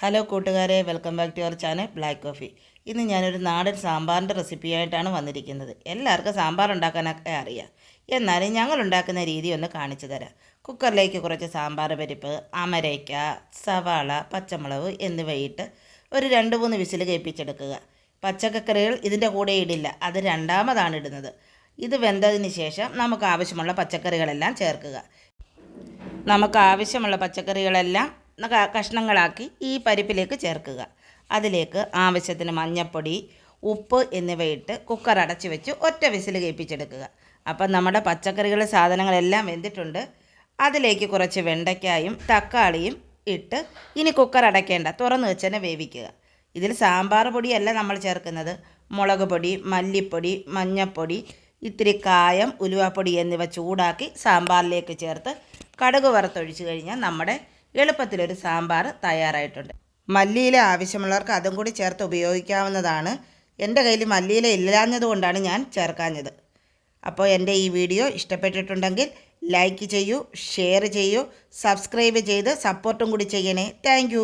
Hello കൂട്ടുകാരെ, welcome back to your channel Black Coffee. ഇന്ന് ഞാനൊരു നാടൻ സാമ്പാറിൻ്റെ റെസിപ്പിയായിട്ടാണ് വന്നിരിക്കുന്നത്. എല്ലാവർക്കും സാമ്പാർ ഉണ്ടാക്കാനൊക്കെ അറിയാം, എന്നാലും ഞങ്ങൾ ഉണ്ടാക്കുന്ന രീതി ഒന്ന് കാണിച്ചു തരാം. കുക്കറിലേക്ക് കുറച്ച് സാമ്പാർ പരിപ്പ്, അമരയ്ക്ക, സവാള, പച്ചമുളക് എന്നിവയിട്ട് ഒരു 2-3 വിസിൽ കേൾപ്പിച്ചെടുക്കുക. പച്ചക്കറികൾ ഇതിൻ്റെ കൂടെ ഇടില്ല, അത് രണ്ടാമതാണ് ഇടുന്നത്. ഇത് വെന്തതിന് ശേഷം നമുക്ക് ആവശ്യമുള്ള പച്ചക്കറികളെല്ലാം ചേർക്കുക. നമുക്ക് ആവശ്യമുള്ള പച്ചക്കറികളെല്ലാം കഷ്ണങ്ങളാക്കി ഈ പരിപ്പിലേക്ക് ചേർക്കുക. അതിലേക്ക് ആവശ്യത്തിന് മഞ്ഞൾപ്പൊടി, ഉപ്പ് എന്നിവയിട്ട് കുക്കർ അടച്ചു വെച്ച് ഒറ്റ വിസിൽ കേൾപ്പിച്ചെടുക്കുക. അപ്പം നമ്മുടെ പച്ചക്കറികളുടെ സാധനങ്ങളെല്ലാം വെന്തിട്ടുണ്ട്. അതിലേക്ക് കുറച്ച് വെണ്ടയ്ക്കായും തക്കാളിയും ഇട്ട് ഇനി കുക്കർ അടയ്ക്കേണ്ട, തുറന്ന് വെച്ച് തന്നെ വേവിക്കുക. ഇതിൽ സാമ്പാർ പൊടിയല്ല നമ്മൾ ചേർക്കുന്നത്. മുളക് പൊടി, മല്ലിപ്പൊടി, മഞ്ഞൾപ്പൊടി, ഇത്തിരി കായം, ഉലുവാപ്പൊടി എന്നിവ ചൂടാക്കി സാമ്പാറിലേക്ക് ചേർത്ത് കടുക് വറുത്തൊഴിച്ച് കഴിഞ്ഞാൽ നമ്മുടെ എളുപ്പത്തിലൊരു സാമ്പാർ തയ്യാറായിട്ടുണ്ട്. മല്ലിയില ആവശ്യമുള്ളവർക്ക് അതും കൂടി ചേർത്ത് ഉപയോഗിക്കാവുന്നതാണ്. എൻ്റെ കയ്യിൽ മല്ലിയില ഇല്ലാഞ്ഞതുകൊണ്ടാണ് ഞാൻ ചേർക്കാഞ്ഞത്. അപ്പോൾ എൻ്റെ ഈ വീഡിയോ ഇഷ്ടപ്പെട്ടിട്ടുണ്ടെങ്കിൽ ലൈക്ക് ചെയ്യൂ, ഷെയർ ചെയ്യൂ, സബ്സ്ക്രൈബ് ചെയ്ത് സപ്പോർട്ടും കൂടി ചെയ്യണേ. താങ്ക്